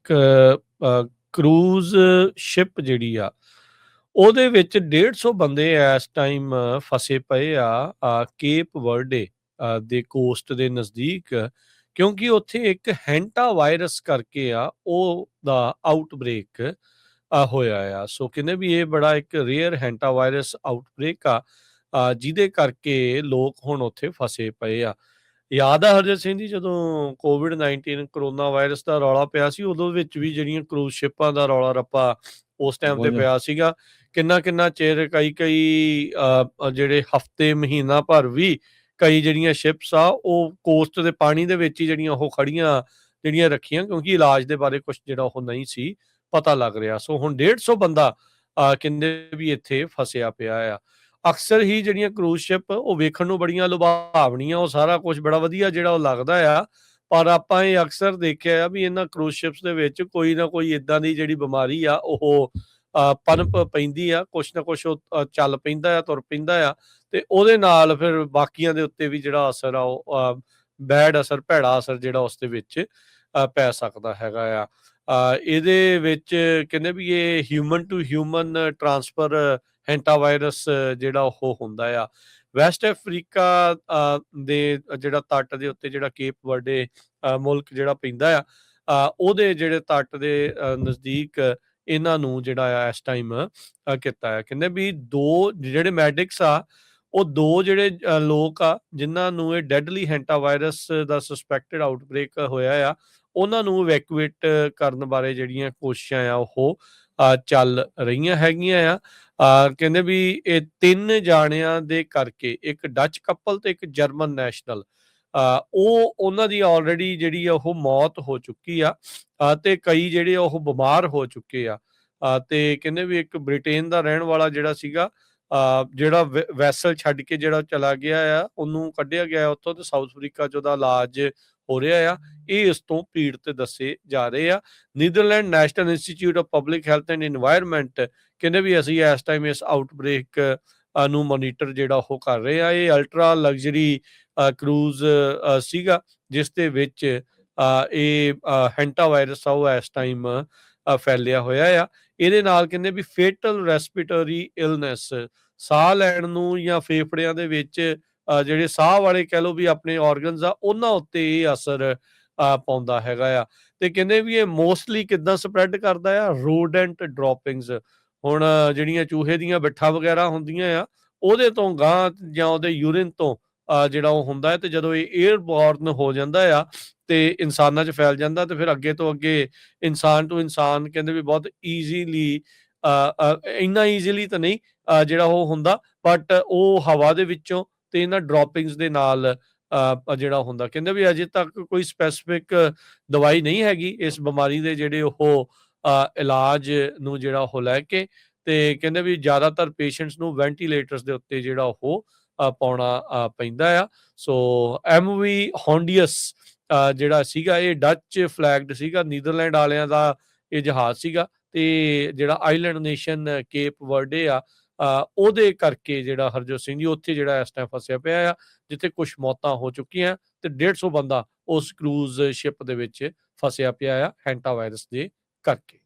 ਇੱਕ cruise ship ਜਿਹੜੀ ਆ, ਉਹਦੇ ਵਿੱਚ 150 ਬੰਦੇ ਇਸ ਟਾਈਮ ਫਸੇ ਪਏ ਆ ਕੇਪ ਵਰਡੇ ਦੇ ਕੋਸਟ ਦੇ ਨਜ਼ਦੀਕ, ਕਿਉਂਕਿ ਉੱਥੇ ਇੱਕ ਹੈਂਟਾ ਵਾਇਰਸ ਕਰਕੇ ਆ ਉਹਦਾ ਆਊਟਬ੍ਰੇਕ ਹੋਇਆ ਆ। ਸੋ ਕਹਿੰਦੇ ਵੀ ਇਹ ਬੜਾ ਇੱਕ ਰੇਅਰ ਹੈਂਟਾ ਵਾਇਰਸ ਆਊਟਬ੍ਰੇਕ ਆ, ਜਿਹਦੇ ਕਰਕੇ ਲੋਕ ਹੁਣ ਉੱਥੇ ਫਸੇ ਪਏ ਆ। ਯਾਦ ਆ ਹਰਜੀਤ ਸਿੰਘ ਜੀ, ਜਦੋਂ ਕੋਵਿਡ-19 ਕਰੋਨਾ ਵਾਇਰਸ ਦਾ ਰੌਲਾ ਪਿਆ ਸੀ, ਉਦੋਂ ਵਿੱਚ ਵੀ ਜਿਹੜੀਆਂ ਕਰੂਜ਼ ਸ਼ਿਪਾਂ ਦਾ ਰੌਲਾ ਰੱਪਾ ਉਸ ਟਾਈਮ ਤੇ ਬਹੁਤ ਜ਼ਿਆਦਾ। ਪਿਆ ਸੀਗਾ। ਕਿੰਨਾ-ਕਿੰਨਾ ਚਿਰ ਕਈ-ਕਈ ਜਿਹੜੇ ਹਫ਼ਤੇ, ਮਹੀਨਾ ਭਰ ਵੀ ਕਈ ਜਿਹੜੀਆਂ ਸ਼ਿਪਸ ਆ, ਉਹ ਕੋਸਟ ਦੇ ਪਾਣੀ ਦੇ ਵਿੱਚ ਹੀ ਜਿਹੜੀਆਂ ਉਹ ਖੜੀਆਂ ਜਿਹੜੀਆਂ ਰੱਖੀਆਂ, ਕਿਉਂਕਿ ਇਲਾਜ ਦੇ ਬਾਰੇ ਕੁਛ ਜਿਹੜਾ ਉਹ ਨਹੀਂ ਸੀ ਪਤਾ ਲੱਗ ਰਿਹਾ। ਸੋ ਹੁਣ 150 ਬੰਦਾ ਕਹਿੰਦੇ ਵੀ ਇੱਥੇ ਫਸਿਆ ਪਿਆ ਆ। ਅਕਸਰ ਹੀ ਜਿਹੜੀਆਂ ਕਰੂਜ਼ ਸ਼ਿਪ ਉਹ ਵੇਖਣ ਨੂੰ ਬੜੀਆਂ ਲੁਭਾਵਣੀਆਂ, ਉਹ ਸਾਰਾ ਕੁਛ ਬੜਾ ਵਧੀਆ ਜਿਹੜਾ ਉਹ ਲੱਗਦਾ ਆ, ਪਰ ਆਪਾਂ ਇਹ ਅਕਸਰ ਦੇਖਿਆ ਆ ਵੀ ਇਹਨਾਂ ਕਰੂਜ਼ ਸ਼ਿਪਸ ਦੇ ਵਿੱਚ ਕੋਈ ਨਾ ਕੋਈ ਏਦਾਂ ਦੀ ਜਿਹੜੀ ਬਿਮਾਰੀ ਆ ਉਹ ਪਨਪ ਪੈਂਦੀ ਆ, ਕੁਛ ਨਾ ਕੁਛ ਉਹ ਚੱਲ ਪੈਂਦਾ ਆ, ਤੁਰ ਪੈਂਦਾ ਆ, ਤੇ ਉਹਦੇ ਨਾਲ ਫਿਰ ਬਾਕੀਆਂ ਦੇ ਉੱਤੇ ਵੀ ਜਿਹੜਾ ਅਸਰ ਆ ਉਹ ਬੈਡ ਅਸਰ, ਭੈੜਾ ਅਸਰ ਜਿਹੜਾ ਉਸ ਦੇ ਵਿੱਚ ਪੈ ਸਕਦਾ ਹੈਗਾ ਆ। ਇਹਦੇ ਵਿੱਚ ਕਹਿੰਦੇ ਵੀ ਇਹ human to human transfer hanta virus ਜਿਹੜਾ ਉਹ ਹੁੰਦਾ ਆ। ਵੈਸਟ ਅਫਰੀਕਾ ਦੇ ਜਿਹੜਾ ਤੱਟ ਦੇ ਉੱਤੇ ਜਿਹੜਾ ਕੇਪ ਵਰਡੇ ਮੁਲਕ ਜਿਹੜਾ ਪੈਂਦਾ ਆ, ਉਹਦੇ ਜਿਹੜੇ ਤੱਟ ਦੇ ਨਜ਼ਦੀਕ ਇਹਨਾਂ ਨੂੰ ਜਿਹੜਾ ਆ ਇਸ ਟਾਈਮ ਕੀਤਾ ਆ। ਕਹਿੰਦੇ ਵੀ 2 ਜਿਹੜੇ ਮੈਡਿਕਸ ਆ, ਉਹ 2 ਜਿਹੜੇ ਲੋਕ ਆ ਜਿਨ੍ਹਾਂ ਨੂੰ ਇਹ ਡੈਡਲੀ ਹੈਂਟਾ ਵਾਇਰਸ ਦਾ ਸਸਪੈਕਟਡ ਆਊਟਬ੍ਰੇਕ ਹੋਇਆ ਆ, ਉਹਨਾਂ ਨੂੰ ਇਵੈਕੂਏਟ ਕਰਨ ਬਾਰੇ ਜਿਹੜੀਆਂ ਕੋਸ਼ਿਸ਼ਾਂ ਆ ਉਹ ਚੱਲ ਰਹੀਆਂ ਹੈਗੀਆਂ ਆ। ਕਹਿੰਦੇ ਵੀ ਇਹ 3 ਜਾਣਿਆਂ ਦੇ ਕਰਕੇ, ਇੱਕ ਡੱਚ ਕਪਲ ਤੇ ਇੱਕ ਜਰਮਨ ਨੈਸ਼ਨਲ, ਉਹਨਾਂ ਦੀ ਆਲਰੇਡੀ ਜਿਹੜੀ ਆ ਉਹ ਮੌਤ ਹੋ ਚੁੱਕੀ ਆ, ਤੇ ਕਈ ਜਿਹੜੇ ਉਹ ਬਿਮਾਰ ਹੋ ਚੁੱਕੇ ਆ। ਤੇ ਕਹਿੰਦੇ ਵੀ ਇੱਕ ਬ੍ਰਿਟੇਨ ਦਾ ਰਹਿਣ ਵਾਲਾ ਜਿਹੜਾ ਸੀਗਾ, ਜਿਹੜਾ ਵੈਸਲ ਛੱਡ ਕੇ ਜਿਹੜਾ ਚਲਾ ਗਿਆ ਆ, ਉਹਨੂੰ ਕੱਢਿਆ ਗਿਆ ਉੱਥੋਂ, ਤੇ ਸਾਊਥ ਅਫਰੀਕਾ 'ਚ ਉਹਦਾ ਇਲਾਜ ਹੋ ਰਿਹਾ ਆ। ਇਹ ਇਸ ਤੋਂ ਪੀੜਤ ਦੱਸੇ ਜਾ ਰਹੇ ਆ। Netherland national institute of public health and environment ਕਹਿੰਦੇ ਵੀ ਅਸੀਂ ਇਸ ਟਾਈਮ ਇਸ ਆਊਟਬ੍ਰੇਕ ਨੂੰ ਮੋਨੀਟਰ ਜਿਹੜਾ ਉਹ ਕਰ ਰਹੇ ਆ। ਇਹ ਅਲਟਰਾ ਲਗਜ਼ਰੀ ਕਰੂਜ਼ ਸੀਗਾ, ਜਿਸ ਦੇ ਵਿੱਚ ਇਹ ਹੈਂਟਾ ਵਾਇਰਸ ਆ ਉਹ ਇਸ ਟਾਈਮ ਫੈਲਿਆ ਹੋਇਆ ਆ। ਇਹਦੇ ਨਾਲ ਕਹਿੰਦੇ ਵੀ ਫੇਟਲ ਰੈਸਪੀਟਰੀ ਇਲਨੈਸ, ਸਾਹ ਲੈਣ ਨੂੰ ਜਾਂ ਫੇਫੜਿਆਂ ਦੇ ਵਿੱਚ ਜਿਹੜੇ ਸਾਹ ਵਾਲੇ ਕਹਿ ਲਓ ਵੀ ਆਪਣੇ ਔਰਗਨਸ ਆ, ਉਹਨਾਂ ਉੱਤੇ ਇਹ ਅਸਰ ਪਾਉਂਦਾ ਹੈਗਾ ਆ। ਤੇ ਕਹਿੰਦੇ ਵੀ ਇਹ ਮੋਸਟਲੀ ਕਿੱਦਾਂ ਸਪਰੈਡ ਕਰਦਾ ਆ, ਰੋਡੈਂਟ ਡ੍ਰੌਪਿੰਗਸ। ਹੁਣ ਜਿਹੜੀਆਂ ਚੂਹੇ ਦੀਆਂ ਬਿੱਠਾਂ ਵਗੈਰਾ ਹੁੰਦੀਆਂ ਆ, ਉਹਦੇ ਤੋਂ ਗਾਂਹ ਜਾਂ ਉਹਦੇ ਯੂਰਿਨ ਤੋਂ ਜਿਹੜਾ ਉਹ ਹੁੰਦਾ ਹੈ, ਤੇ ਜਦੋਂ ਇਹ ਏਅਰਬੋਰਨ ਹੋ ਜਾਂਦਾ ਆ ਤੇ ਇਨਸਾਨਾਂ 'ਚ ਫੈਲ ਜਾਂਦਾ, ਤੇ ਫਿਰ ਅੱਗੇ ਤੋਂ ਅੱਗੇ ਇਨਸਾਨ ਟੂ ਇਨਸਾਨ ਕਹਿੰਦੇ ਵੀ ਬਹੁਤ ਈਜ਼ੀਲੀ, ਇੰਨਾ ਈਜ਼ੀਲੀ ਤਾਂ ਨਹੀਂ ਜਿਹੜਾ ਉਹ ਹੁੰਦਾ, ਬਟ ਉਹ ਹਵਾ ਦੇ ਵਿੱਚੋਂ ਤੇ ਇਹਨਾਂ ਡ੍ਰੌਪਿੰਗਸ ਦੇ ਨਾਲ ਜਿਹੜਾ ਹੁੰਦਾ। ਕਹਿੰਦੇ ਵੀ ਅਜੇ ਤੱਕ ਕੋਈ ਸਪੈਸੀਫਿਕ ਦਵਾਈ ਨਹੀਂ ਹੈਗੀ ਇਸ ਬਿਮਾਰੀ ਦੇ ਜਿਹੜੇ ਉਹ ਇਲਾਜ ਨੂੰ ਜਿਹੜਾ ਉਹ ਲੈ ਕੇ, ਤੇ ਕਹਿੰਦੇ ਵੀ ਜ਼ਿਆਦਾਤਰ ਪੇਸ਼ੈਂਟਸ ਨੂੰ ਵੈਂਟੀਲੇਟਰਸ ਦੇ ਉੱਤੇ ਜਿਹੜਾ ਉਹ ਪਾਉਣਾ ਪੈਂਦਾ ਆ। ਸੋ ਐਮਵੀ ਹੋਂਡੀਅਸ ਜਿਹੜਾ ਸੀਗਾ, ਇਹ ਡੱਚ ਫਲੈਗਡ ਸੀਗਾ, ਨੀਦਰਲੈਂਡ ਵਾਲਿਆਂ ਦਾ ਇਹ ਜਹਾਜ਼ ਸੀਗਾ, ਤੇ ਜਿਹੜਾ ਆਈਲੈਂਡ ਨੇਸ਼ਨ ਕੇਪ ਵਰਡੇ ਆ, ਉਹਦੇ ਕਰਕੇ ਜਿਹੜਾ ਹਰਜੋਤ ਸਿੰਘ ਜੀ ਉੱਥੇ ਜਿਹੜਾ ਇਸ ਟਾਈਮ ਫਸਿਆ ਪਿਆ ਆ, ਜਿੱਥੇ ਕੁਛ ਮੌਤਾਂ ਹੋ ਚੁੱਕੀਆਂ ਤੇ 150 ਬੰਦਾ ਉਸ ਕਰੂਜ਼ ਸ਼ਿਪ ਦੇ ਵਿੱਚ ਫਸਿਆ ਪਿਆ ਆ ਹੈਂਟਾ ਵਾਇਰਸ ਦੇ ਕਰਕੇ।